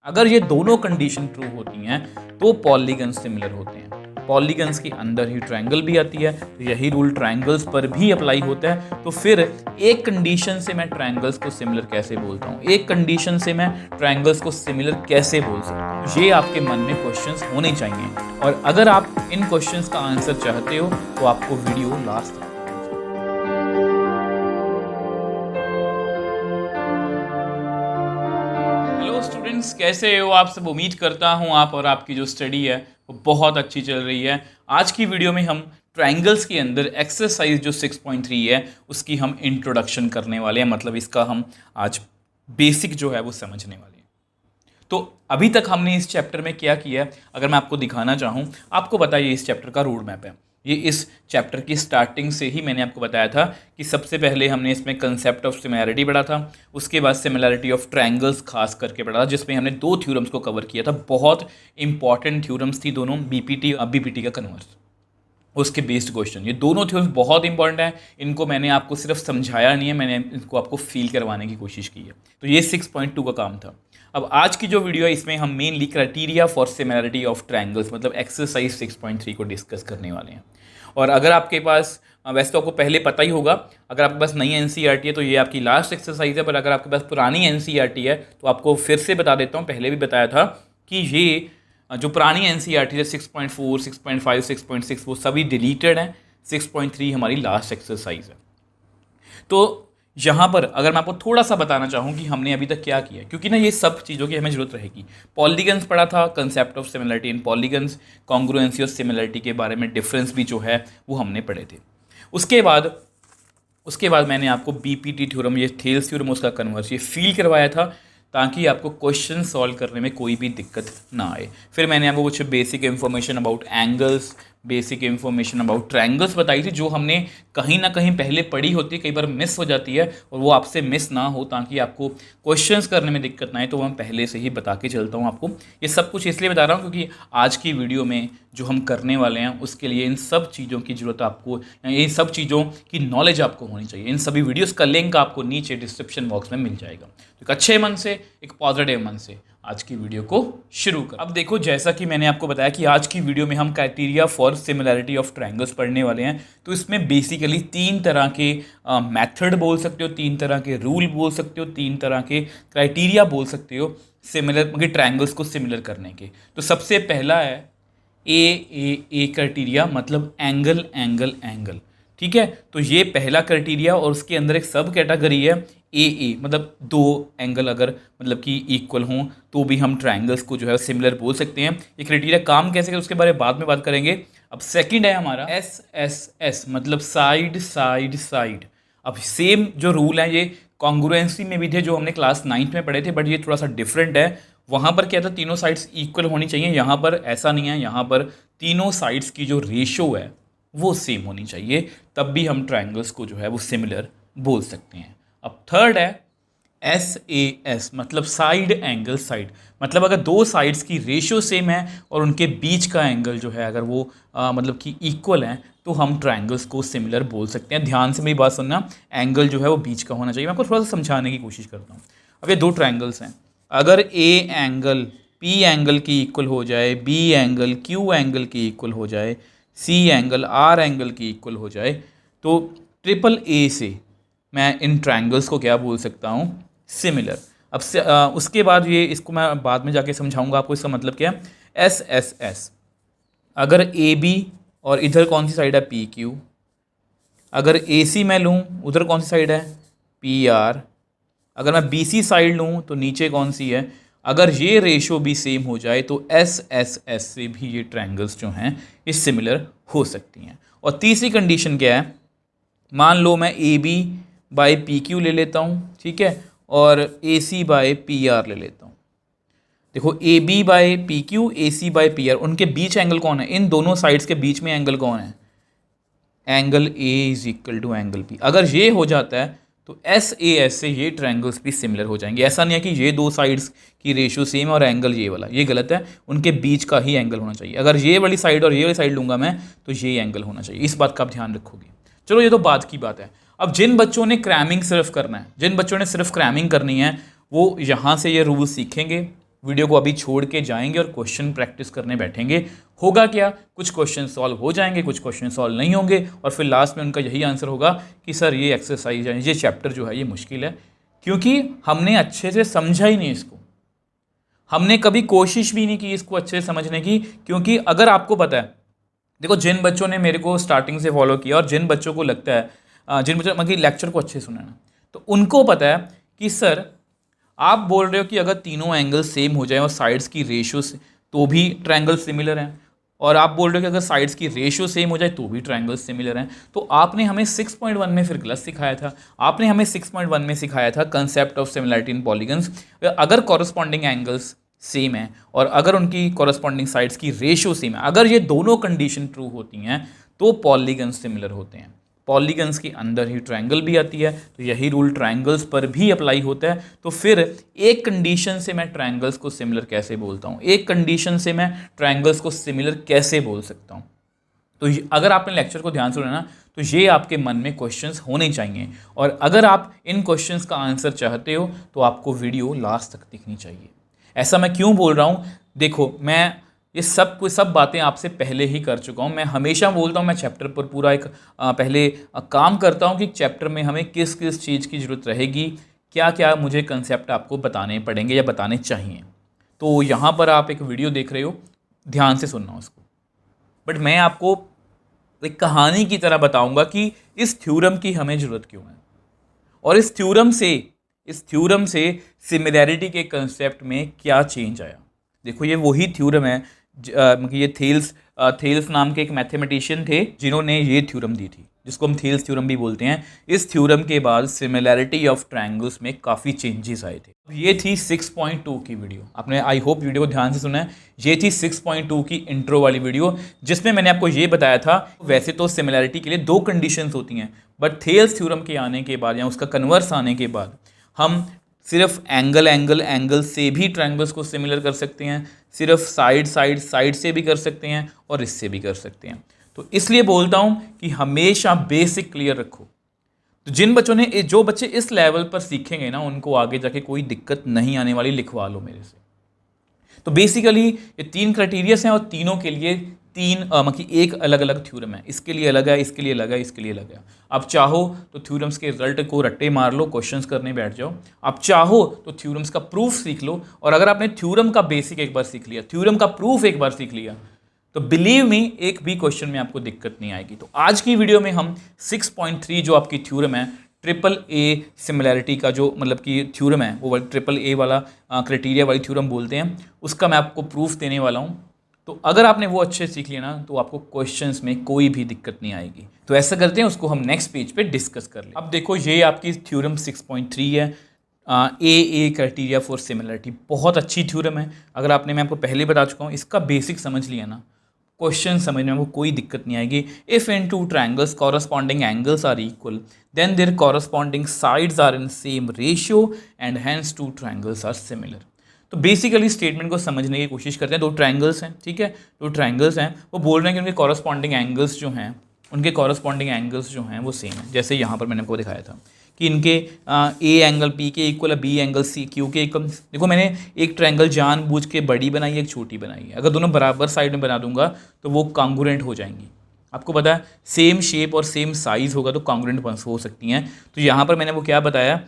अगर ये दोनों कंडीशन ट्रू होती हैं तो पॉलीगन्स सिमिलर होते हैं। पॉलीगन्स के अंदर ही ट्रायंगल भी आती है, तो यही रूल ट्रायंगल्स पर भी अप्लाई होता है। तो फिर एक कंडीशन से मैं ट्रायंगल्स को सिमिलर कैसे बोलता हूँ, एक कंडीशन से मैं ट्रायंगल्स को सिमिलर कैसे बोल सकता हूँ, ये आपके मन में क्वेश्चंस होने चाहिए। और अगर आप इन क्वेश्चंस का आंसर चाहते हो तो आपको वीडियो लास्ट तक। हेलो स्टूडेंट्स, कैसे हो आप सब। उम्मीद करता हूँ आप और आपकी जो स्टडी है वो बहुत अच्छी चल रही है। आज की वीडियो में हम ट्रायंगल्स के अंदर एक्सरसाइज जो 6.3 है उसकी हम इंट्रोडक्शन करने वाले हैं, मतलब इसका हम आज बेसिक जो है वो समझने वाले हैं। तो अभी तक हमने इस चैप्टर में क्या किया है, अगर मैं आपको दिखाना चाहूँ, आपको बताइए इस चैप्टर का रोड मैप है। ये इस चैप्टर की स्टार्टिंग से ही मैंने आपको बताया था कि सबसे पहले हमने इसमें कंसेप्ट ऑफ सिमिलैरिटी पढ़ा था, उसके बाद सिमिलैरिटी ऑफ ट्रायंगल्स खास करके पढ़ा था, जिसमें हमने दो थ्योरम्स को कवर किया था। बहुत इंपॉर्टेंट थ्योरम्स थी दोनों, बीपीटी और बीपीटी का कन्वर्स, उसके बेस्ड क्वेश्चन। ये दोनों थ्योरम्स बहुत इंपॉर्टेंट है, इनको मैंने आपको सिर्फ समझाया नहीं है, मैंने इनको आपको फील करवाने की कोशिश की है। तो ये 6.2 का काम था। अब आज की जो वीडियो है इसमें हम mainly criteria for similarity of triangles मतलब एक्सरसाइज 6.3 को डिस्कस करने वाले हैं। और अगर आपके पास, वैसे तो आपको पहले पता ही होगा, अगर आपके पास नई एनसीईआरटी है तो ये आपकी लास्ट एक्सरसाइज है, पर अगर आपके पास पुरानी एनसीईआरटी है तो आपको फिर से बता देता हूँ, पहले भी बताया था कि ये जो पुरानी एनसीईआरटी है 6.4, 6.5, 6.6 वो सभी डिलीटेड हैं। 6.3 हमारी लास्ट एक्सरसाइज है। तो यहाँ पर अगर मैं आपको थोड़ा सा बताना चाहूँ कि हमने अभी तक क्या किया है, क्योंकि ना ये सब चीज़ों की हमें जरूरत रहेगी। पॉलीगन्स पढ़ा था, concept of similarity in polygons, congruency और सिमिलरिटी के बारे में डिफरेंस भी जो है वो हमने पढ़े थे। उसके बाद मैंने आपको बीपीटी थ्योरम, ये थेल्स थ्योरम, उसका कन्वर्स, ये फील करवाया था ताकि आपको क्वेश्चन सॉल्व करने में कोई भी दिक्कत ना आए। फिर मैंने आपको कुछ basic information about angles, basic information about triangles बताई थी, जो हमने कहीं ना कहीं पहले पढ़ी होती है, कई बार मिस हो जाती है, और वो आपसे मिस ना हो ताकि आपको क्वेश्चंस करने में दिक्कत ना आए, तो मैं पहले से ही बता के चलता हूँ आपको। ये सब कुछ इसलिए बता रहा हूँ क्योंकि आज की वीडियो में जो हम करने वाले हैं उसके लिए इन सब चीज़ों की ज़रूरत आपको, इन सब चीज़ों की नॉलेज आपको होनी चाहिए। इन सभी वीडियोस का लिंक आपको नीचे डिस्क्रिप्शन बॉक्स में मिल जाएगा। तो एक अच्छे मन से, एक पॉजिटिव मन से आज की वीडियो को शुरू कर। अब देखो, जैसा कि मैंने आपको बताया कि आज की वीडियो में हम criteria for similarity of triangles पढ़ने वाले हैं। तो इसमें बेसिकली तीन तरह के मेथड बोल सकते हो, तीन तरह के रूल बोल सकते हो, तीन तरह के क्राइटेरिया बोल सकते हो सिमिलर ट्रायंगल्स को सिमिलर करने के। तो सबसे पहला है ए क्राइटेरिया, मतलब एंगल एंगल एंगल। ठीक है, तो ये पहला क्राइटेरिया, और उसके अंदर एक सब कैटेगरी है ए, मतलब दो एंगल अगर मतलब कि इक्वल हों तो भी हम ट्रायंगल्स को जो है सिमिलर बोल सकते हैं। ये क्राइटेरिया काम कैसे करे उसके बारे में बाद में बात करेंगे। अब सेकंड है हमारा एस, मतलब साइड साइड साइड। अब सेम जो रूल है ये कॉन्ग्रुएंसी में भी थे, जो हमने क्लास 9th में पढ़े थे, बट ये थोड़ा सा डिफरेंट है। वहाँ पर क्या था, तीनों साइड्स इक्वल होनी चाहिए, यहाँ पर ऐसा नहीं है। यहाँ पर तीनों साइड्स की जो रेशो है वो सेम होनी चाहिए, तब भी हम ट्रायंगल्स को जो है वो सिमिलर बोल सकते हैं। अब थर्ड है एस, मतलब साइड एंगल साइड, मतलब अगर दो साइड्स की रेशियो सेम है और उनके बीच का एंगल जो है अगर वो मतलब कि इक्वल है तो हम ट्रायंगल्स को सिमिलर बोल सकते हैं। ध्यान से मेरी बात सुनना, एंगल जो है वो बीच का होना चाहिए। मैं आपको थोड़ा सा समझाने की कोशिश करता हूँ। अब ये दो ट्रायंगल्स हैं, अगर ए एंगल पी एंगल की इक्वल हो जाए, बी एंगल क्यू एंगल की इक्वल हो जाए, सी एंगल आर एंगल की इक्वल हो जाए, तो ट्रिपल ए से मैं इन ट्रायंगल्स को क्या बोल सकता हूँ, सिमिलर। अब उसके बाद ये, इसको मैं बाद में जाके समझाऊंगा आपको इसका मतलब क्या है। एस, अगर ए बी और इधर कौन सी साइड है, पी क्यू, अगर ए सी मैं लूँ उधर कौन सी साइड है, पी आर, अगर मैं बी सी साइड लूँ तो नीचे कौन सी है, अगर ये रेशो भी सेम हो जाए तो एस से भी ये ट्रायंगल्स जो हैं ये सिमिलर हो सकती हैं। और तीसरी कंडीशन क्या है, मान लो मैं A B by P Q ले लेता हूँ, ठीक है, और A C by P R ले लेता हूँ। देखो, A B by P Q, A C by P R, उनके बीच एंगल कौन है, इन दोनों साइड्स के बीच में एंगल कौन है, angle A is equal to angle P. अगर ये हो जाता है तो एस से ये ट्रायंगल्स भी सिमिलर हो जाएंगे। ऐसा नहीं है कि ये दो साइड्स की रेशियो सेम और एंगल ये वाला, ये गलत है, उनके बीच का ही एंगल होना चाहिए। अगर ये वाली साइड और ये वाली साइड लूँगा मैं तो ये एंगल होना चाहिए, इस बात का आप ध्यान रखोगे। चलो, ये तो बात की बात है। अब जिन बच्चों ने क्रैमिंग सिर्फ करना है, जिन बच्चों ने सिर्फ क्रैमिंग करनी है, वो यहाँ से ये रूल सीखेंगे, वीडियो को अभी छोड़ के जाएंगे और क्वेश्चन प्रैक्टिस करने बैठेंगे, होगा क्या, कुछ क्वेश्चन सॉल्व हो जाएंगे, कुछ क्वेश्चन सॉल्व नहीं होंगे, और फिर लास्ट में उनका यही आंसर होगा कि सर ये एक्सरसाइज है, ये चैप्टर जो है ये मुश्किल है, क्योंकि हमने अच्छे से समझा ही नहीं इसको, हमने कभी कोशिश भी नहीं की इसको अच्छे से समझने की। क्योंकि अगर आपको पता है, देखो जिन बच्चों ने मेरे को स्टार्टिंग से फॉलो किया और जिन बच्चों को लगता है, जिन बच्चों मतलब लेक्चर को अच्छे से सुना ना, तो उनको पता है कि सर आप बोल रहे हो कि अगर तीनों एंगल सेम हो जाए और साइड्स की रेशियो तो भी ट्रायंगल सिमिलर हैं, और आप बोल रहे हो कि अगर साइड्स की रेशियो सेम हो जाए तो भी ट्रायंगल सिमिलर हैं। तो आपने हमें 6.1 में फिर गलत सिखाया था, आपने हमें 6.1 में सिखाया था concept of similarity in polygons. अगर कॉरस्पॉन्डिंग एंगल्स सेम है और अगर उनकी कॉरस्पॉन्डिंग साइड्स की रेशियो सेम है, अगर ये दोनों कंडीशन ट्रू होती हैं तो पॉलीगन्स सिमिलर होते हैं। पॉलीगन्स के अंदर ही ट्रायंगल भी आती है, तो यही रूल ट्रायंगल्स पर भी अप्लाई होता है। तो फिर एक कंडीशन से मैं ट्रायंगल्स को सिमिलर कैसे बोलता हूँ, एक कंडीशन से मैं ट्रायंगल्स को सिमिलर कैसे बोल सकता हूँ। तो अगर आपने लेक्चर को ध्यान से सुना ना, तो ये आपके मन में क्वेश्चंस होने चाहिए, और अगर आप इन क्वेश्चंस का आंसर चाहते हो तो आपको वीडियो लास्ट तक दिखनी चाहिए। ऐसा मैं क्यों बोल रहा हूँ, देखो मैं ये सब बातें आपसे पहले ही कर चुका हूँ। मैं हमेशा बोलता हूँ, मैं चैप्टर पर पूरा एक पहले काम करता हूँ कि चैप्टर में हमें किस किस चीज़ की ज़रूरत रहेगी, क्या क्या मुझे कंसेप्ट आपको बताने पड़ेंगे या बताने चाहिए। तो यहाँ पर आप एक वीडियो देख रहे हो, ध्यान से सुनना उसको, बट मैं आपको एक कहानी की तरह बताऊँगा कि इस थ्योरम की हमें ज़रूरत क्यों है, और इस थ्योरम से सिमिलैरिटी के कंसेप्ट में क्या चेंज आया। देखो ये वही थ्योरम है, ये थेल्स नाम के एक मैथमेटिशियन थे जिन्होंने ये थ्योरम दी थी, जिसको हम थेल्स थ्योरम भी बोलते हैं। इस थ्योरम के बाद सिमिलैरिटी ऑफ ट्रायंगल्स में काफ़ी चेंजेस आए थे। ये थी 6.2 की वीडियो, आपने आई होप वीडियो को ध्यान से सुना है। ये थी 6.2 की इंट्रो वाली वीडियो, जिसमें मैंने आपको ये बताया था वैसे तो सिमिलैरिटी के लिए दो कंडीशंस होती हैं, बट थेल्स थ्योरम के आने के बाद या उसका कन्वर्स आने के बाद हम सिर्फ एंगल से भी ट्रायंगल्स को सिमिलर कर सकते हैं, सिर्फ साइड से भी कर सकते हैं, और इससे भी कर सकते हैं। तो इसलिए बोलता हूं कि हमेशा बेसिक क्लियर रखो। तो जो बच्चे इस लेवल पर सीखेंगे ना, उनको आगे जाके कोई दिक्कत नहीं आने वाली, लिखवा लो मेरे से। तो बेसिकली ये 3 क्राइटेरियस हैं और तीनों के लिए मतलब एक अलग अलग थ्योरम है, इसके लिए अलग है, इसके लिए अलग है, इसके लिए अलग है। आप चाहो तो थ्योरम्स के रिजल्ट को रट्टे मार लो, क्वेश्चंस करने बैठ जाओ। आप चाहो तो थ्योरम्स का प्रूफ सीख लो, और अगर आपने थ्योरम का बेसिक एक बार सीख लिया, थ्योरम का प्रूफ एक बार सीख लिया, तो बिलीव मी एक भी क्वेश्चन में आपको दिक्कत नहीं आएगी। तो आज की वीडियो में हम 6.3 जो आपकी थ्योरम है, ट्रिपल ए सिमिलैरिटी का जो मतलब कि थ्योरम है, वो ट्रिपल ए वाला क्राइटेरिया वाली थ्योरम बोलते हैं, उसका मैं आपको प्रूफ देने वाला हूँ। तो अगर आपने वो अच्छे सीख लिया ना, तो आपको क्वेश्चंस में कोई भी दिक्कत नहीं आएगी। तो ऐसा करते हैं, उसको हम नेक्स्ट पेज पे डिस्कस कर लें। अब देखो ये आपकी थ्योरम 6.3 है, ए क्राइटेरिया फॉर सिमिलरिटी। बहुत अच्छी थ्योरम है, अगर मैं आपको पहले बता चुका हूँ, इसका बेसिक समझ लिया ना, क्वेश्चन समझने में वो कोई दिक्कत नहीं आएगी। If in two triangles corresponding angles are equal, then their corresponding sides are in same ratio and hence two triangles are similar. तो बेसिकली स्टेटमेंट को समझने की कोशिश करते हैं। दो ट्रायंगल्स हैं, ठीक है, दो ट्रायंगल्स हैं, वो बोल रहे हैं कि उनके कॉरस्पॉन्डिंग एंगल्स जो हैं वो सेम है। जैसे यहाँ पर मैंने आपको दिखाया था कि इनके ए एंगल पी के इक्वल है, बी एंगल सी क्यू के इक्वल। देखो मैंने एक ट्रायंगल जानबूझ के बड़ी बनाई है, एक छोटी बनाई है। अगर दोनों बराबर साइड में बना दूंगा तो वो कॉन्ग्रुएंट हो जाएंगी। आपको पता है सेम शेप और सेम साइज़ होगा तो कॉन्ग्रुएंट हो सकती हैं। तो यहाँ पर मैंने वो क्या बताया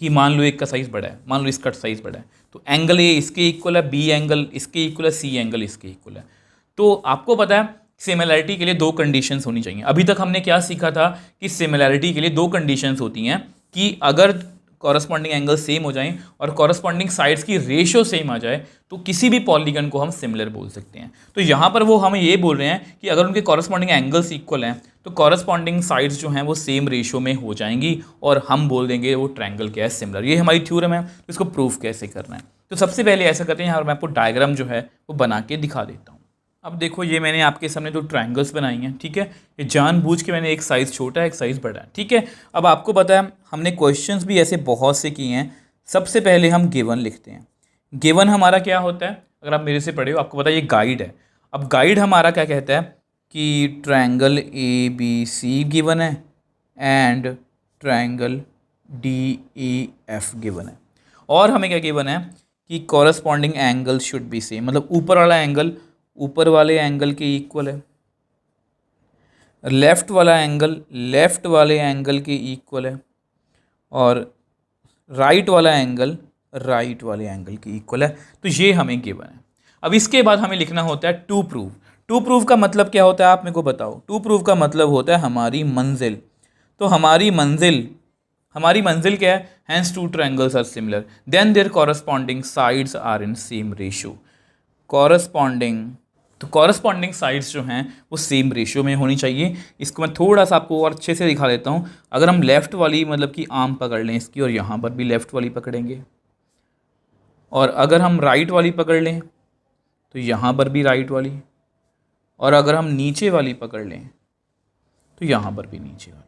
कि मान लो एक का साइज़ बड़ा है, मान लो इसका साइज़ बड़ा है, तो एंगल ए इसके इक्वल है, बी एंगल इसके इक्वल है, सी एंगल इसके इक्वल है। तो आपको पता है सिमिलैरिटी के लिए दो कंडीशंस होनी चाहिए। अभी तक हमने क्या सीखा था कि सिमिलैरिटी के लिए दो कंडीशंस होती हैं कि अगर कॉरस्पॉन्डिंग एंगल सेम हो जाएं और कॉरस्पॉन्डिंग साइड्स की रेशियो सेम आ जाए तो किसी भी पॉलीगन को हम सिमिलर बोल सकते हैं। तो यहाँ पर वो हमें ये बोल रहे हैं कि अगर उनके कॉरस्पॉन्डिंग एंगल्स इक्वल हैं तो कॉरस्पॉन्डिंग साइड्स जो हैं वो सेम रेशियो में हो जाएंगी और हम बोल देंगे वो ट्रायंगल क्या है, सिमिलर। ये हमारी थ्योरम है, तो इसको प्रूफ कैसे करना है। तो सबसे पहले ऐसा करते हैं, यहाँ पर मैं आपको डायग्राम जो है वो बना के दिखा देता हूँ। अब देखो ये मैंने आपके सामने दो ट्रायंगल्स बनाई हैं, ठीक है। ये जानबूझ के मैंने एक साइज़ छोटा है, एक साइज़ बड़ा है, ठीक है। अब आपको पता है हमने क्वेश्चंस भी ऐसे बहुत से किए हैं। सबसे पहले हम गिवन लिखते हैं। गिवन हमारा क्या होता है, अगर आप मेरे से पढ़े हो आपको पता है ये गाइड है। अब गाइड हमारा क्या कहता है कि triangle A B C given है and triangle D E F given है। और हमें क्या गिवन है कि corresponding angle should be same, मतलब ऊपर वाला एंगल ऊपर वाले एंगल के इक्वल है, लेफ्ट वाला एंगल लेफ्ट वाले एंगल के इक्वल है, और राइट वाला एंगल राइट वाले एंगल के इक्वल है। तो ये हमें गिवन है। अब इसके बाद हमें लिखना होता है टू प्रूव। टू प्रूव का मतलब क्या होता है आप मेरे को बताओ। टू प्रूव का मतलब होता है हमारी मंजिल। तो हमारी मंजिल क्या है, hence two triangles are similar then their corresponding sides are in same ratio. Corresponding sides जो हैं वो सेम रेशियो में होनी चाहिए। इसको मैं थोड़ा सा आपको और अच्छे से दिखा देता हूँ। अगर हम लेफ़्ट वाली मतलब कि आर्म पकड़ लें इसकी, और यहाँ पर भी लेफ़्ट वाली पकड़ेंगे, और अगर हम राइट वाली पकड़ लें तो यहाँ पर भी राइट वाली, और अगर हम नीचे वाली पकड़ लें तो यहाँ पर भी नीचे वाली।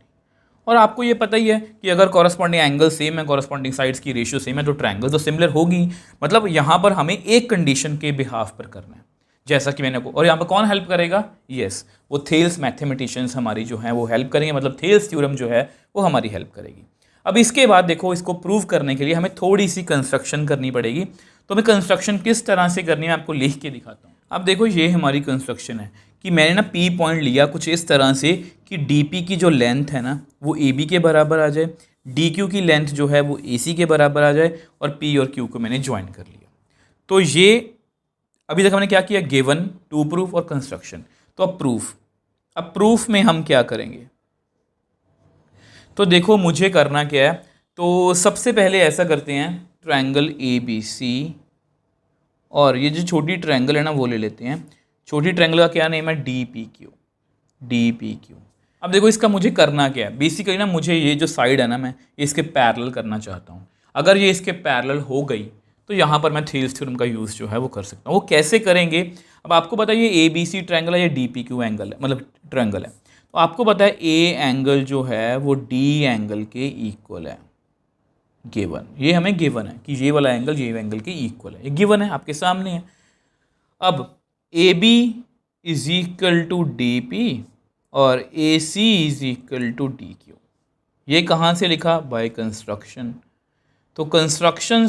और आपको ये पता ही है कि अगर कॉरस्पॉन्डिंग एंगल सेम है, कॉरस्पॉन्डिंग साइड्स की रेशियो सेम है, तो ट्रायंगल तो सिमिलर होगी। मतलब यहाँ पर हमें एक कंडीशन के बिहाफ पर करना है, जैसा कि मैंने और यहाँ पर कौन हेल्प करेगा, यस वो थेल्स मैथमेटिशियंस हमारी जो हैं वो हेल्प करेंगे, मतलब थेल्स थ्योरम जो है वो हमारी हेल्प करेगी। अब इसके बाद देखो, इसको प्रूव करने के लिए हमें थोड़ी सी कंस्ट्रक्शन करनी पड़ेगी। तो हमें कंस्ट्रक्शन किस तरह से करनी है आपको लिख के दिखाता हूँ। अब देखो ये हमारी कंस्ट्रक्शन है कि मैंने ना पी पॉइंट लिया कुछ इस तरह से कि डी पी की जो लेंथ है ना वो ए बी के बराबर आ जाए, डी क्यू की लेंथ जो है वो ए सी के बराबर आ जाए, और पी और क्यू को मैंने ज्वाइन कर लिया। तो ये अभी तक हमने क्या किया, गिवन, टू प्रूफ और कंस्ट्रक्शन। तो अब प्रूफ में हम क्या करेंगे, तो देखो मुझे करना क्या है। तो सबसे पहले ऐसा करते हैं, ट्रायंगल ए बी सी, और ये जो छोटी ट्रायंगल है ना वो ले लेते हैं। छोटी ट्रायंगल का क्या नेम है, डी पी क्यू। अब देखो इसका मुझे करना क्या है, बेसिकली ना मुझे ये जो साइड है ना मैं इसके पैरेलल करना चाहता हूँ। अगर ये इसके पैरेलल हो गई तो यहाँ पर मैं थेल्स थ्योरम का यूज़ जो है वो कर सकता हूँ। वो कैसे करेंगे, अब आपको पता है ये ए बी सी ट्रायंगल है, ये डी पी क्यू एंगल है, मतलब ट्रायंगल है। तो आपको पता है ए एंगल जो है वो डी एंगल के इक्वल है, गिवन। ये हमें गिवन है कि ये वाला एंगल ये एंगल के इक्वल है, ये गिवन है, आपके सामने है। अब A B is equal to D P और A C is equal to D Q. ये कहाँ से लिखा, बाय कंस्ट्रक्शन। तो कंस्ट्रक्शन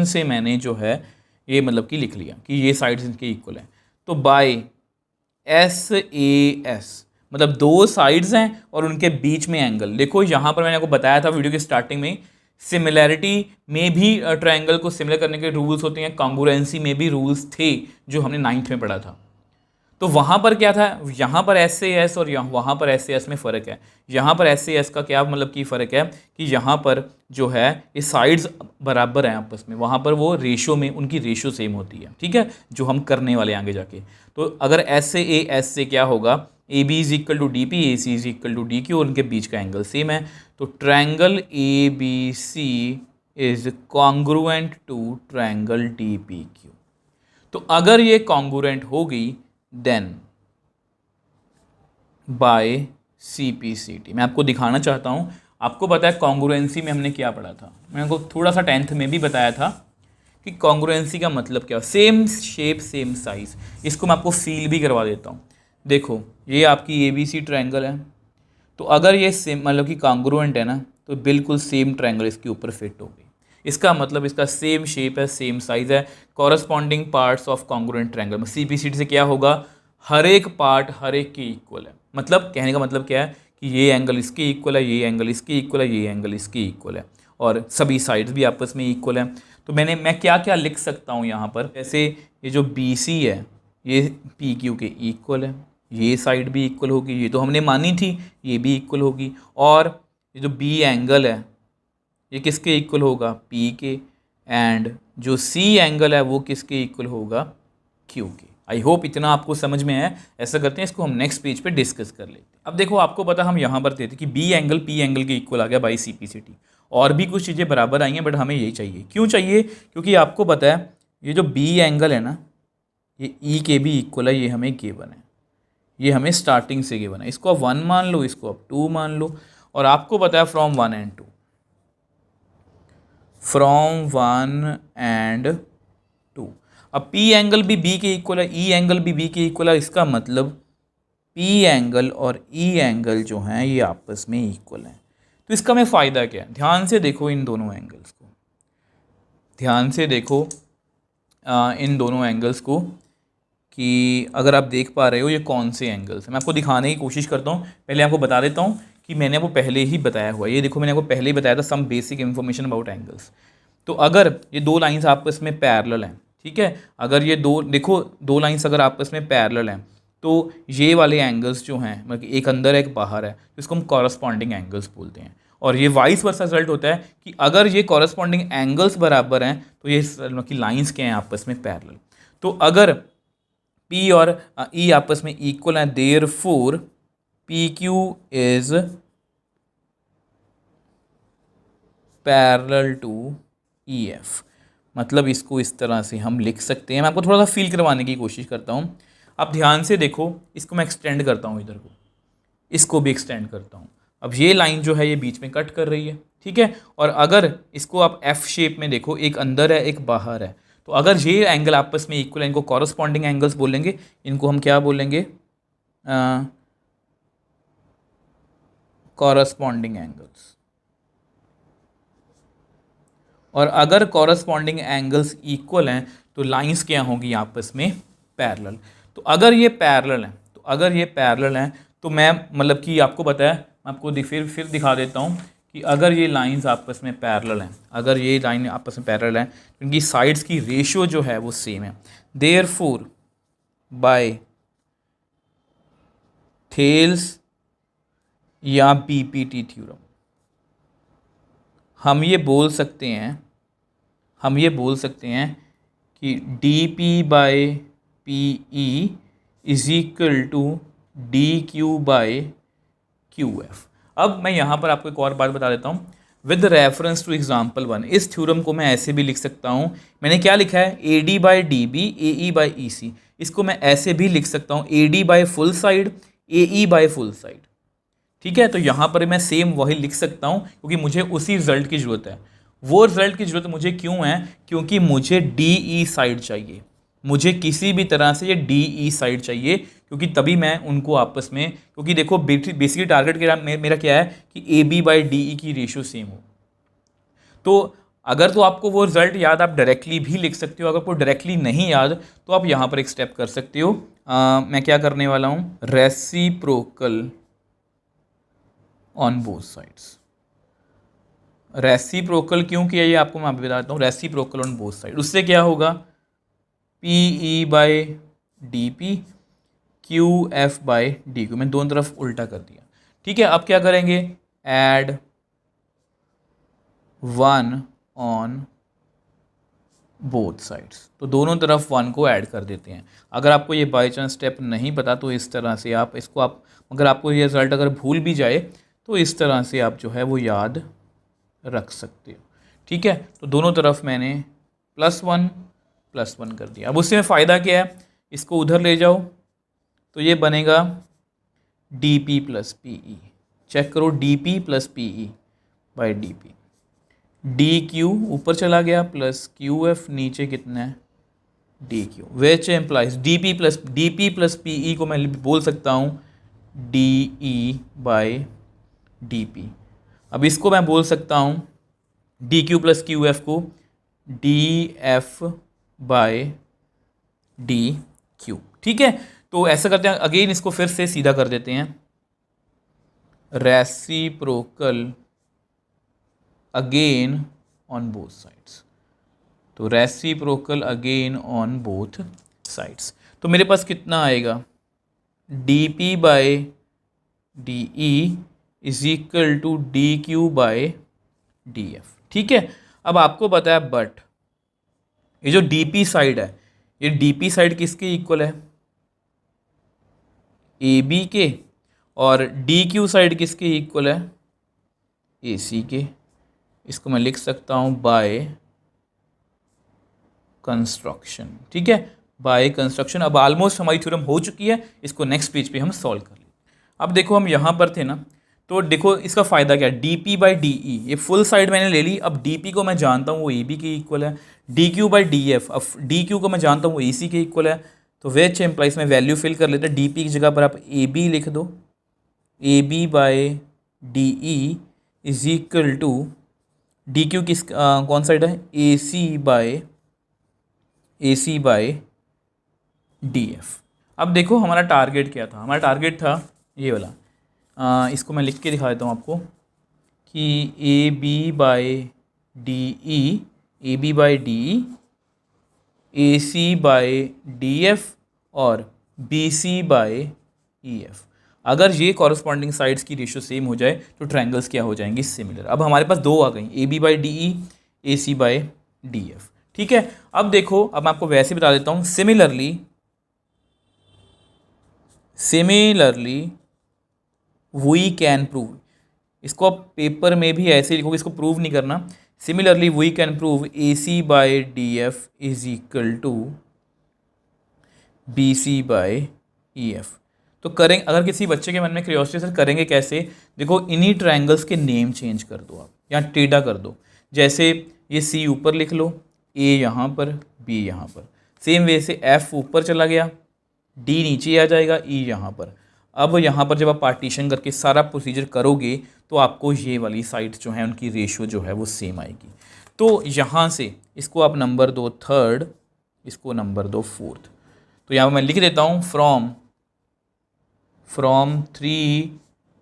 से मैंने जो है ये मतलब कि लिख लिया कि ये साइड्स इनके इक्वल हैं। तो बाय एस ए एस, मतलब दो साइड्स हैं और उनके बीच में एंगल। देखो यहाँ पर मैंने आपको बताया था वीडियो के स्टार्टिंग में, सिमिलैरिटी में भी ट्रायंगल को सिमिलर करने के रूल्स होते हैं, कॉन्ग्रुएंसी में भी रूल्स थे जो हमने 9th में पढ़ा था। तो वहाँ पर क्या था, यहाँ पर एस से एस और वहाँ पर एस से एस में फ़र्क है। यहाँ पर एस से एस का क्या मतलब कि फ़र्क है कि यहाँ पर जो है ये साइड्स बराबर हैं आपस में, वहाँ पर वो रेशो में उनकी रेशो सेम होती है, ठीक है, जो हम करने वाले आगे जाके। तो अगर एस से ए एस से क्या होगा, A B is equal to D P, A C is equal to D Q, और उनके बीच का एंगल सेम है। तो triangle A B C is congruent to triangle D P Q. तो अगर ये कॉन्ग्रुएंट होगी then by C P C T. मैं आपको दिखाना चाहता हूँ। आपको पता है कॉन्ग्रुएंसी में हमने क्या पढ़ा था, मैंने आपको थोड़ा सा 10th में भी बताया था कि कॉन्ग्रुएंसी का मतलब क्या, सेम शेप सेम साइज। इसको मैं आपको फील भी करवा देता हूँ। देखो ये आपकी ए बी सी ट्रायंगल है, तो अगर ये सेम मतलब कि कॉन्ग्रुएंट है ना तो बिल्कुल सेम ट्रायंगल इसके ऊपर फिट होगी। इसका मतलब इसका सेम शेप है सेम साइज है। Corresponding parts of congruent triangle में सी पी सी टी से क्या होगा, हर एक पार्ट हर एक के इक्वल है। मतलब कहने का मतलब क्या है कि ये एंगल इसके इक्वल है, ये एंगल इसके इक्वल है, ये एंगल इसके इक्वल है, और सभी साइड्स भी आपस में इक्वल है। तो मैं क्या क्या लिख सकता हूँ यहाँ पर, जैसे ये जो बी सी है ये पी क्यू के इक्वल है, ये साइड भी इक्वल होगी, ये तो हमने मानी थी, ये भी इक्वल होगी। और ये जो बी एंगल है ये किसके इक्वल होगा, पी के, एंड जो सी एंगल है वो किसके इक्वल होगा, क्यू के। आई होप इतना आपको समझ में है। ऐसा करते हैं, इसको हम नेक्स्ट पेज पे डिस्कस कर लेते हैं। अब देखो आपको पता हम यहाँ पर देते कि बी एंगल पी एंगल के इक्वल आ गया by C P C T. और भी कुछ चीज़ें बराबर आई हैं बट हमें यही चाहिए। क्यों चाहिए, क्योंकि आपको पता है ये जो बी एंगल है ना ये ई के भी इक्वल है, ये हमें गिवन है, ये हमें स्टार्टिंग से गिवन है। इसको आप 1 मान लो, इसको आप 2 मान लो, और आपको पता है फ्रॉम 1 and 2, फ्रॉम 1 and 2। अब P एंगल भी B के इक्वल है, E एंगल भी B के इक्वल है। इसका मतलब P एंगल और E एंगल जो हैं ये आपस में इक्वल हैं। तो इसका में फ़ायदा क्या है, ध्यान से देखो इन दोनों एंगल्स को। ध्यान से देखो इन दोनों एंगल्स को कि अगर आप देख पा रहे हो ये कौन से एंगल्स हैं। मैं आपको दिखाने की कोशिश करता हूँ। पहले आपको बता देता हूँ कि मैंने आपको पहले ही बताया हुआ है। ये देखो मैंने आपको पहले ही बताया था some basic information about angles. तो अगर ये दो लाइंस आपस में पैरेलल हैं, ठीक है, अगर ये देखो दो लाइंस अगर आपस में पैरेलल हैं तो ये वाले एंगल्स जो हैं, मतलब एक अंदर है एक बाहर है, तो इसको हम कॉरस्पॉन्डिंग एंगल्स बोलते हैं। और ये वाइस वर्सा रिजल्ट होता है कि अगर ये कॉरस्पॉन्डिंग एंगल्स बराबर हैं तो ये मतलब कि लाइंस क्या हैं आपस में पैरेलल। तो अगर P और E आपस में इक्वल हैं, therefore PQ is parallel to EF। मतलब इसको इस तरह से हम लिख सकते हैं। मैं आपको थोड़ा सा फील करवाने की कोशिश करता हूँ। आप ध्यान से देखो, इसको मैं एक्सटेंड करता हूँ, इधर को इसको भी एक्सटेंड करता हूँ। अब ये लाइन जो है ये बीच में कट कर रही है, ठीक है। और अगर इसको आप F शेप में देखो, एक अंदर है एक बाहर है, तो अगर ये एंगल आपस में इक्वल है, इनको कॉरस्पॉन्डिंग एंगल्स बोलेंगे। इनको हम क्या बोलेंगे? Corresponding angles. और अगर कॉरस्पॉन्डिंग एंगल्स इक्वल हैं तो लाइंस क्या होंगी आपस में? पैरेलल। तो अगर ये पैरेलल हैं तो मैं मतलब कि आपको बताया, मैं आपको फिर दिखा देता हूँ कि अगर ये लाइंस आपस में पैरेलल हैं, अगर ये लाइन आपस में पैरेलल हैं, इनकी साइड्स की रेशियो जो है वो सेम है। देयरफॉर बाय थेल्स या बीपीटी थ्योरम हम ये बोल सकते हैं कि D by P E is equal to D Q by Q F. अब मैं यहाँ पर आपको एक और बात बता देता हूँ विद रेफरेंस टू एग्जाम्पल 1। इस थ्योरम को मैं ऐसे भी लिख सकता हूँ। मैंने क्या लिखा है? A D by D B A E by E C. इसको मैं ऐसे भी लिख सकता हूँ A D by full side A E by full side, ठीक है। तो यहाँ पर मैं सेम वही लिख सकता हूँ क्योंकि मुझे उसी रिजल्ट की ज़रूरत है। वो रिजल्ट की ज़रूरत मुझे क्यों है? क्योंकि मुझे डी ई साइड चाहिए, मुझे किसी भी तरह से ये डी ई साइड चाहिए, क्योंकि तभी मैं उनको आपस में, क्योंकि देखो बेसिकली टारगेट मेरा क्या है कि A B by D E की रेशियो सेम हो। तो अगर तो आपको वो रिजल्ट याद, आप डायरेक्टली भी लिख सकते हो। अगर आपको डायरेक्टली नहीं याद तो आप यहाँ पर एक स्टेप कर सकते हो। मैं क्या करने वाला हूँ? Reciprocal on both sides. Reciprocal क्यों किया ये आपको मैं बताता हूँ। रेसिप्रोकल ऑन बोथ साइड, उससे क्या होगा? P E by D P Q F by D Q. मैं दोनों तरफ उल्टा कर दिया, ठीक है। अब क्या करेंगे? Add 1 on both sides. तो दोनों तरफ 1 को ऐड कर देते हैं। अगर आपको ये बाई चांस स्टेप नहीं पता तो इस तरह से आप इसको अगर आपको ये रिजल्ट अगर भूल भी जाए तो इस तरह से आप जो है वो याद रख सकते हो, ठीक है। तो दोनों तरफ मैंने +1 कर दिया। अब उससे में फ़ायदा क्या है? इसको उधर ले जाओ तो ये बनेगा D P plus P E. Check करो, D P plus P E by D P. D Q ऊपर चला गया प्लस क्यू एफ नीचे कितना है? D Q, which implies D P plus P E को मैं बोल सकता हूँ D E by D P. अब इसको मैं बोल सकता हूँ D Q plus Q F को D F by D Q, ठीक है। तो ऐसा करते हैं, अगेन इसको फिर से सीधा कर देते हैं। Reciprocal again on both sides. तो reciprocal again on both sides. तो मेरे पास कितना आएगा? D P by D E is equal to D Q by D F, ठीक है। अब आपको पता है बट ये जो डी पी साइड है, ये डी पी साइड किसके इक्वल है? ए बी के। और डी क्यू साइड किसके इक्वल है? ए सी के। इसको मैं लिख सकता हूँ बाय कंस्ट्रक्शन, ठीक है, बाय कंस्ट्रक्शन। अब ऑलमोस्ट हमारी थ्योरम हो चुकी है, इसको नेक्स्ट पेज पे हम सॉल्व कर लेंगे। अब देखो हम यहाँ पर थे ना, तो देखो इसका फ़ायदा क्या है? डी पी बाई डी ई, ये फुल साइड मैंने ले ली। अब डी पी को मैं जानता हूँ वो ए बी के इक्वल है। D Q by D F, अब डी क्यू को मैं जानता हूँ वो ए सी के इक्वल है। तो विच एम्प्लाइज में वैल्यू फिल कर लेते हैं। डी पी की जगह पर आप ए बी लिख दो, A B by D E is equal to D Q किस कौन साइड है, A C by D F. अब देखो हमारा टारगेट क्या था, हमारा टारगेट था ये वाला, इसको मैं लिख के दिखा देता हूँ आपको कि A B by D E, A B by D E, A C by D F और B C by E F. अगर ये कॉरस्पॉन्डिंग साइड्स की रेशियो सेम हो जाए तो ट्रायंगल्स क्या हो जाएंगी, सिमिलर। अब हमारे पास दो आ गई, A B by D E, A C by D F. ठीक है, अब देखो, अब मैं आपको वैसे बता देता हूँ, सिमिलरली वी कैन प्रूव, इसको आप पेपर में भी ऐसे लिखोगे, इसको प्रूव नहीं करना। Similarly we can prove A C by D F is equal to B C by E F. तो करें, अगर किसी बच्चे के मन में क्यूरियोसिटी सर करेंगे कैसे, देखो इन्हीं ट्रायंगल्स के नेम चेंज कर दो आप, या टेढ़ा कर दो। जैसे ये सी ऊपर लिख लो, ए यहाँ पर, बी यहाँ पर। सेम वे से एफ ऊपर चला गया, डी नीचे आ जाएगा, ई यहाँ पर। अब यहाँ पर जब आप पार्टीशन करके सारा प्रोसीजर करोगे तो आपको ये वाली साइड्स जो हैं उनकी रेशियो जो है वो सेम आएगी। तो यहाँ से इसको आप नंबर दो थर्ड, इसको नंबर दो फोर्थ। तो यहाँ पर मैं लिख देता हूँ from 3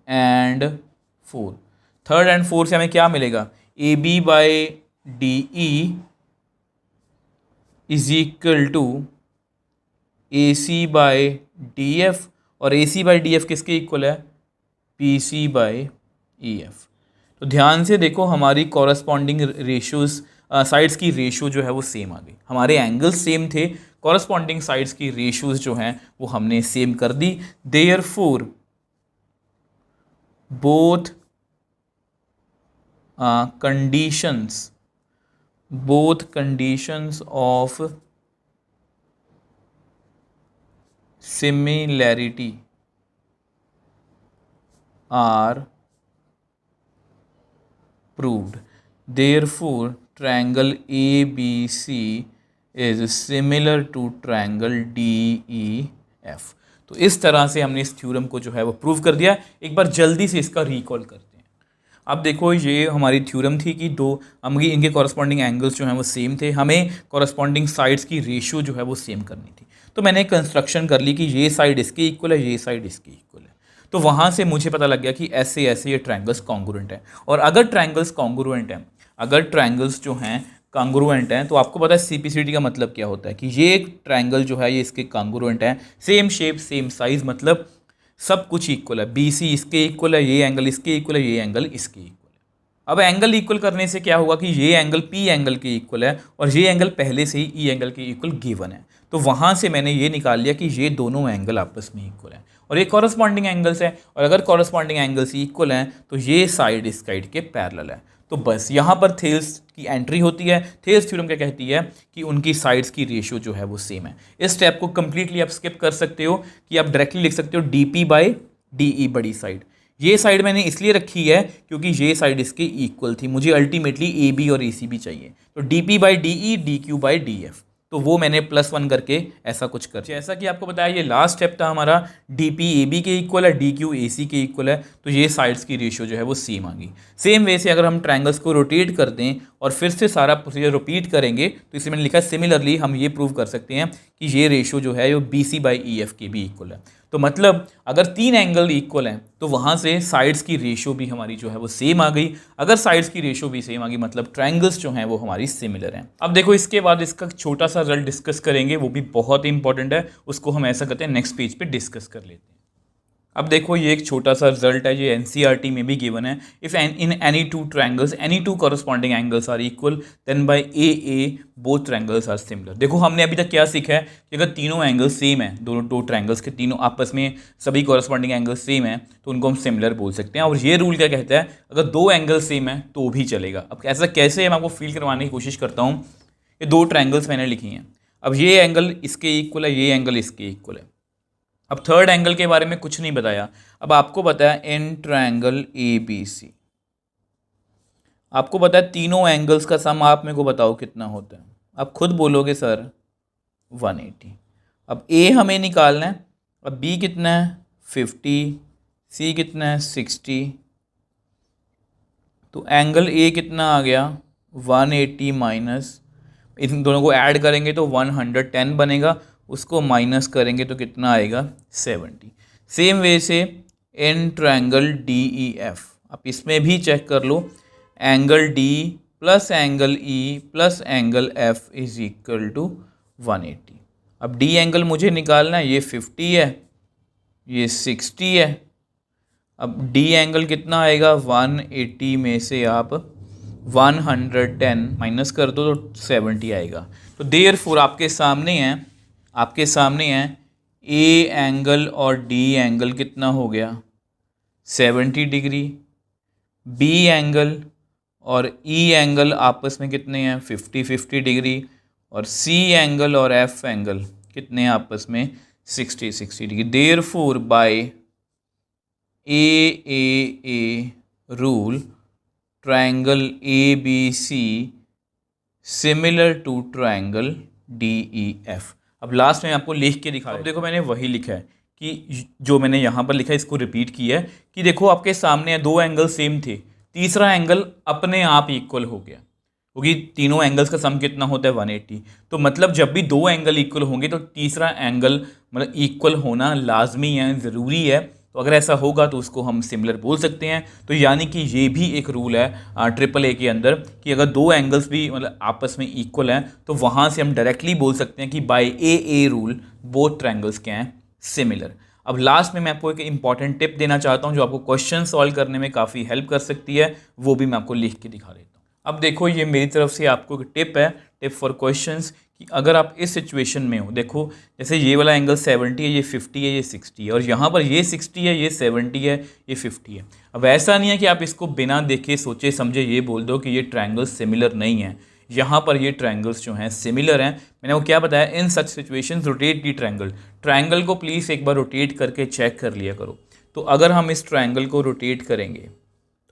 and 4। Third and fourth से हमें क्या मिलेगा, A B by D E is equal to A C by D F, और A C by D F किसके इक्वल है, P C by E F. तो ध्यान से देखो हमारी कॉरस्पॉन्डिंग रेशियोज, साइड्स की रेशियो जो है वो सेम आ गई, हमारे एंगल्स सेम थे, कॉरस्पॉन्डिंग साइड्स की रेशियोज जो हैं वो हमने सेम कर दी। Therefore both conditions of similarity are proved. Therefore triangle ABC is similar to triangle DEF। तो इस तरह से हमने इस थ्योरम को जो है वो प्रूव कर दिया। एक बार जल्दी से इसका रिकॉल करते हैं। अब देखो ये हमारी थ्योरम थी कि दो हमारी इनके कॉरस्पॉन्डिंग एंगल्स जो हैं वो सेम थे, हमें कॉरस्पॉन्डिंग साइड्स की रेशियो जो है वो सेम करनी थी। तो मैंने कंस्ट्रक्शन कर ली कि ये साइड इसके इक्वल है, ये साइड इसके इक्वल है। तो वहाँ से मुझे पता लग गया कि ऐसे ऐसे ये ट्रायंगल्स कॉन्ग्रुएंट हैं। और अगर ट्रायंगल्स कॉन्ग्रुएंट हैं, अगर ट्रायंगल्स जो हैं कॉन्ग्रुएंट हैं, तो आपको पता है सीपीसीटी का मतलब क्या होता है कि ये एक ट्रायंगल जो है ये इसके कॉन्ग्रुएंट है, सेम शेप सेम साइज, मतलब सब कुछ इक्वल है। बी सी इसके इक्वल है, ये एंगल इसके इक्वल है, ये एंगल इसके इक्वल है। अब एंगल इक्वल करने से क्या होगा कि ये एंगल पी एंगल के इक्वल है और ये एंगल पहले से ही ई एंगल के इक्वल गिवन है। तो वहाँ से मैंने ये निकाल लिया कि ये दोनों एंगल आपस में इक्वल है और ये कॉरस्पॉन्डिंग एंगल्स है। और अगर कॉरस्पॉन्डिंग एंगल्स इक्वल हैं तो ये साइड इस साइड के पैरेलल है। तो बस यहाँ पर थेल्स की एंट्री होती है। थेल्स थ्योरम क्या कहती है कि उनकी साइड्स की रेशियो जो है वो सेम है। इस स्टेप को कंप्लीटली आप स्किप कर सकते हो कि आप डायरेक्टली लिख सकते हो डी पी बाई डी ई बड़ी साइड। ये साइड मैंने इसलिए रखी है क्योंकि ये साइड इसके इक्वल थी, मुझे अल्टीमेटली ए बी और ए सी भी चाहिए। तो D P by D E, D Q by D F, तो वो मैंने +1 करके ऐसा कुछ कर। जैसा कि आपको बताया ये लास्ट स्टेप था हमारा, डी पी ए बी के इक्वल है, डी क्यू ए सी के इक्वल है, तो ये साइड्स की रेशियो जो है वो सेम आ गई। सेम वे से अगर हम ट्रायंगल्स को रोटेट कर दें और फिर से सारा प्रोसीजर रिपीट करेंगे तो इसमें मैंने लिखा सिमिलरली हम ये प्रूव कर सकते हैं कि ये रेशियो जो है वो B C by E F के भी इक्वल है। तो मतलब अगर 3 एंगल इक्वल हैं तो वहाँ से साइड्स की रेशियो भी हमारी जो है वो सेम आ गई। अगर साइड्स की रेशियो भी सेम आ गई मतलब ट्रायंगल्स जो हैं वो हमारी सिमिलर हैं। अब देखो इसके बाद इसका छोटा सा रिजल्ट डिस्कस करेंगे, वो भी बहुत इंपॉर्टेंट है, उसको हम ऐसा करते हैं नेक्स्ट पेज पे डिस्कस कर लेते हैं। अब देखो ये एक छोटा सा रिजल्ट है, ये एनसीईआरटी में भी गिवन है। If in any two triangles any two corresponding angles are equal then by A both triangles are similar. देखो हमने अभी तक क्या सीखा है कि अगर तीनों एंगल्स सेम है, दोनों दो ट्रायंगल्स के तीनों आपस में सभी कॉरस्पॉन्डिंग एंगल्स सेम है तो उनको हम सिमिलर बोल सकते हैं। और ये रूल क्या कहता है, अगर 2 एंगल सेम है तो भी चलेगा। अब ऐसा कैसे है मैं आपको फील करवाने की कोशिश करता हूँ। ये 2 ट्रायंगल्स मैंने लिखी हैं, अब ये एंगल इसके इक्वल है, ये एंगल इसके इक्वल है। अब थर्ड एंगल के बारे में कुछ नहीं बताया। अब आपको पता है इन ट्रायंगल ए बी सी, आपको पता है तीनों एंगल्स का सम आप मेरे को बताओ कितना होता है। आप खुद बोलोगे सर 180। अब ए हमें निकालना है, अब बी कितना है 50, सी कितना है 60, तो एंगल ए कितना आ गया 180 माइनस, इन दोनों को ऐड करेंगे तो 110 बनेगा, उसको माइनस करेंगे तो कितना आएगा 70। सेम वे से in triangle D E F, आप इसमें भी चेक कर लो, angle D plus angle E plus angle F is equal to 180। अब डी एंगल मुझे निकालना है, ये 50 है, ये 60 है। अब डी एंगल कितना आएगा 180 में से आप 110 माइनस कर दो तो 70 आएगा। तो देयरफॉर आपके सामने है ए एंगल और डी एंगल कितना हो गया 70 डिग्री, बी एंगल और ई एंगल आपस में कितने हैं 50 डिग्री, और सी एंगल और एफ एंगल कितने हैं आपस में 60 degree. Therefore by A rule triangle A B C similar to triangle D E F. अब लास्ट में आपको लिख के दिखा, अब देखो मैंने वही लिखा है कि जो मैंने यहाँ पर लिखा है इसको रिपीट किया है कि देखो आपके सामने दो एंगल सेम थे, तीसरा एंगल अपने आप इक्वल हो गया, क्योंकि तीनों एंगल्स का सम कितना होता है 180। तो मतलब जब भी दो एंगल इक्वल होंगे तो तीसरा एंगल मतलब इक्वल होना लाजमी है, ज़रूरी है। तो अगर ऐसा होगा तो उसको हम सिमिलर बोल सकते हैं। तो यानी कि ये भी एक रूल है ट्रिपल ए के अंदर कि अगर दो एंगल्स भी मतलब आपस में इक्वल हैं तो वहाँ से हम डायरेक्टली बोल सकते हैं कि bye A rule both triangles क्या हैं सिमिलर। अब लास्ट में मैं आपको एक इंपॉर्टेंट टिप देना चाहता हूँ जो आपको क्वेश्चन सॉल्व करने में काफ़ी हेल्प कर सकती है, वो भी मैं आपको लिख के दिखा देता हूँ। अब देखो ये मेरी तरफ से आपको एक टिप है, टिप फॉर क्वेश्चंस, कि अगर आप इस सिचुएशन में हो, देखो जैसे ये वाला एंगल 70 है, ये 50 है, ये 60 है, और यहाँ पर ये 60 है, ये 70 है, ये 50 है। अब ऐसा नहीं है कि आप इसको बिना देखे सोचे समझे ये बोल दो कि ये ट्रायंगल्स सिमिलर नहीं है। यहाँ पर ये ट्रायंगल्स जो हैं सिमिलर हैं। मैंने वो क्या बताया, इन सच सिचुएशन रोटेट दी ट्रायंगल को प्लीज़ एक बार रोटेट करके चेक कर लिया करो। तो अगर हम इस ट्रायंगल को रोटेट करेंगे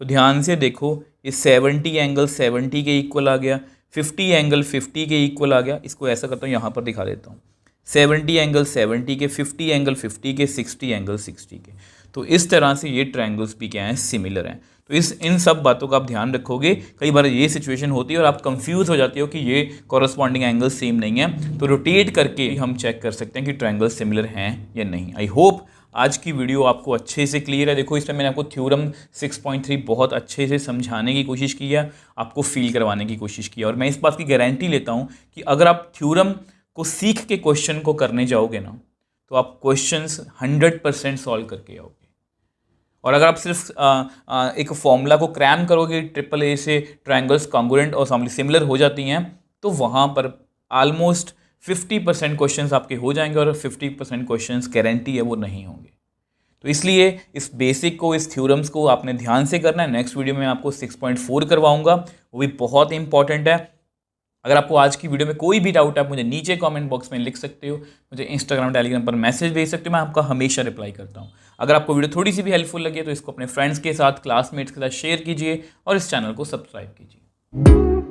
तो ध्यान से देखो, ये 70 एंगल 70 के इक्वल आ गया, 50 एंगल 50 के इक्वल आ गया। इसको ऐसा करता हूँ, यहाँ पर दिखा देता हूँ, 70 एंगल 70 के, 50 एंगल 50 के, 60 एंगल 60 के। तो इस तरह से ये ट्रायंगल्स भी क्या हैं सिमिलर हैं। तो इन सब बातों का आप ध्यान रखोगे। कई बार ये सिचुएशन होती है और आप कंफ्यूज हो जाते हो कि ये कॉरस्पॉन्डिंग एंगल सेम नहीं है, तो रोटेट करके हम चेक कर सकते हैं कि ट्रायंगल सिमिलर हैं या नहीं। आई होप आज की वीडियो आपको अच्छे से क्लियर है। देखो इसमें मैंने आपको थ्योरम 6.3 बहुत अच्छे से समझाने की कोशिश की है, आपको फील करवाने की कोशिश की है, और मैं इस बात की गारंटी लेता हूँ कि अगर आप थ्योरम को सीख के क्वेश्चन को करने जाओगे ना तो आप क्वेश्चंस 100% सॉल्व करके आओगे। और अगर आप सिर्फ एक फॉर्मूला को क्रैम करोगे, ट्रिपल ए से ट्रायंगल्स कॉन्ग्रुएंट और सिमिलर हो जाती हैं, तो वहाँ पर ऑलमोस्ट 50% क्वेश्चंस आपके हो जाएंगे और 50% क्वेश्चंस गारंटी है वो नहीं होंगे। तो इसलिए इस बेसिक को, इस थ्योरम्स को आपने ध्यान से करना है। नेक्स्ट वीडियो में आपको 6.4 करवाऊंगा, वो भी बहुत इंपॉर्टेंट है। अगर आपको आज की वीडियो में कोई भी डाउट है आप मुझे नीचे कमेंट बॉक्स में लिख सकते हो, मुझे इंस्टाग्राम टेलीग्राम पर मैसेज भेज सकते हो, मैं आपका हमेशा रिप्लाई करता हूँ। अगर आपको वीडियो थोड़ी सी भी हेल्पफुल लगी है तो इसको अपने फ्रेंड्स के साथ, क्लासमेट्स के साथ शेयर कीजिए और इस चैनल को सब्सक्राइब कीजिए।